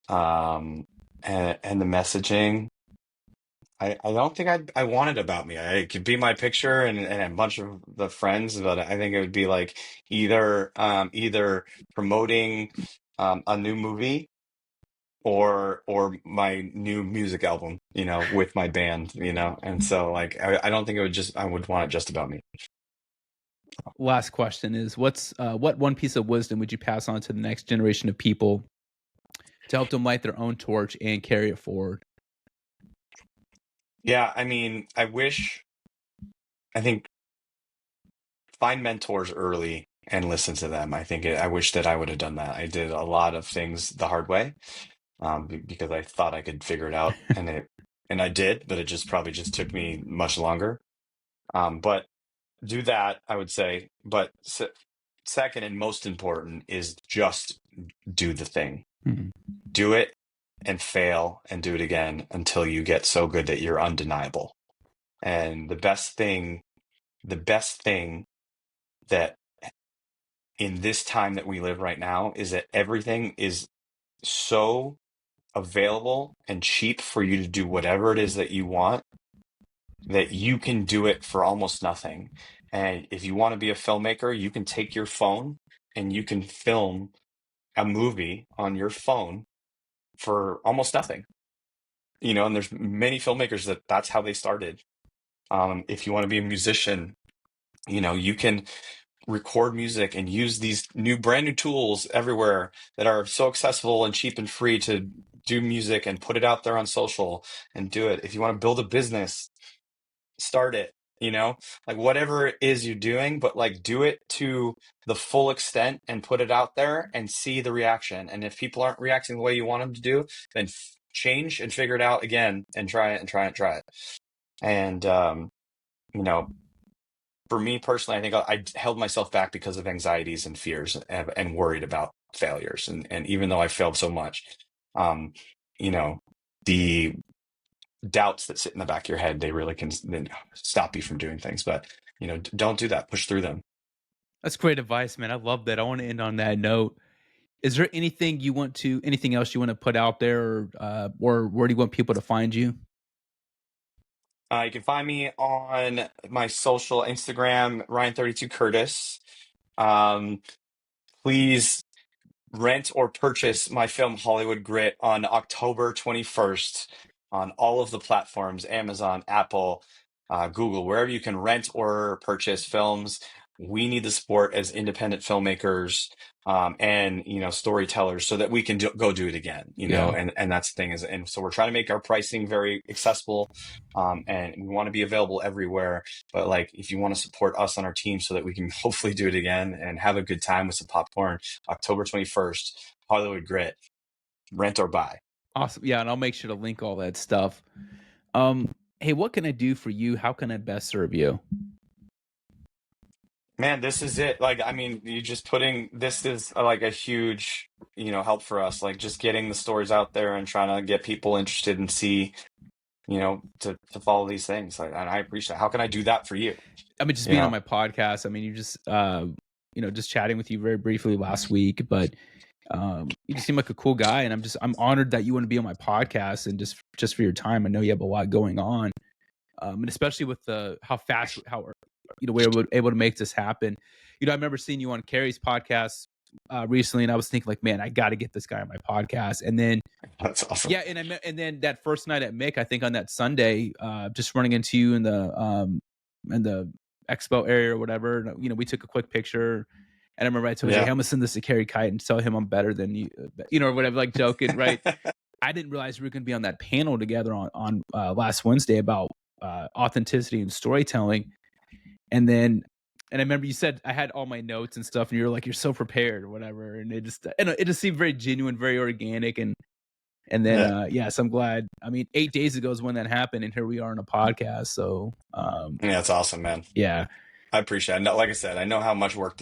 And the messaging. I don't think I want it about me. It could be my picture and a bunch of the friends, but I think it would be like either promoting a new movie, or my new music album, with my band, and so, like, I don't think I would want it just about me.
Last question is: what one piece of wisdom would you pass on to the next generation of people to help them light their own torch and carry it forward?
Yeah, I mean, I think, find mentors early and listen to them. I wish that I would have done that. I did a lot of things the hard way, because I thought I could figure it out, and I did, but it just probably just took me much longer. But do that, I would say. But second and most important is just do the thing.
Mhm.
Do it and fail and do it again until you get so good that you're undeniable. And the best thing that in this time that we live right now is that everything is so available and cheap for you to do whatever it is that you want, that you can do it for almost nothing. And if you want to be a filmmaker, you can take your phone and you can film a movie on your phone for almost nothing. And there's many filmmakers that's how they started. If you want to be a musician, you can record music and use these brand new tools everywhere that are so accessible and cheap and free to do music and put it out there on social and do it. If you want to build a business, start it, like whatever it is you're doing, but like do it to the full extent and put it out there and see the reaction. And if people aren't reacting the way you want them to do, then change and figure it out again and try it and try it and try it. And, for me personally, I think I held myself back because of anxieties and fears and worried about failures. And even though I failed so much, the doubts that sit in the back of your head, they really can then stop you from doing things. But, don't do that. Push through them.
That's great advice, man. I love that. I want to end on that note. Is there anything anything else you want to put out there, or where do you want people to find you?
You can find me on my social Instagram, Ryan32Curtis. Please rent or purchase my film Hollywood Grit on October 21st on all of the platforms, Amazon, Apple, Google, wherever you can rent or purchase films. We need the support as independent filmmakers, and storytellers, so that we can go do it again.
Yeah.
And that's the thing and so we're trying to make our pricing very accessible, and we want to be available everywhere. But like, if you want to support us on our team so that we can hopefully do it again and have a good time with some popcorn, October 21st, Hollywood Grit, rent or buy.
Awesome. Yeah, and I'll make sure to link all that stuff. Hey, what can I do for you? How can I best serve you?
Man, this is it. Like, I mean, this is like a huge, help for us. Like, just getting the stories out there and trying to get people interested and see, to follow these things. Like, and I appreciate it. How can I do that for you?
I mean, just
You
being on
know?
my podcast. I mean, you just just chatting with you very briefly last week, but you just seem like a cool guy, and I'm honored that you want to be on my podcast, and just for your time. I know you have a lot going on, and especially with how we're able to make this happen. I remember seeing you on Carrie's podcast recently, and I was thinking like, man, I got to get this guy on my podcast. And then
That's awesome.
yeah, and then that first night at Mick, I think on that Sunday, just running into you in the expo area or whatever, and, we took a quick picture. And I remember I told you, hey, I'm gonna send this to Carrie Kite and tell him I'm better than you, or whatever, like joking, right? I didn't realize we were gonna be on that panel together on last Wednesday about authenticity and storytelling. And I remember you said I had all my notes and stuff, and you were like, you're so prepared or whatever. And it just seemed very genuine, very organic. And then, so I'm glad. I mean, 8 days ago is when that happened, and here we are on a podcast. So,
Yeah, it's awesome, man.
Yeah,
I appreciate it. Like I said, I know how much work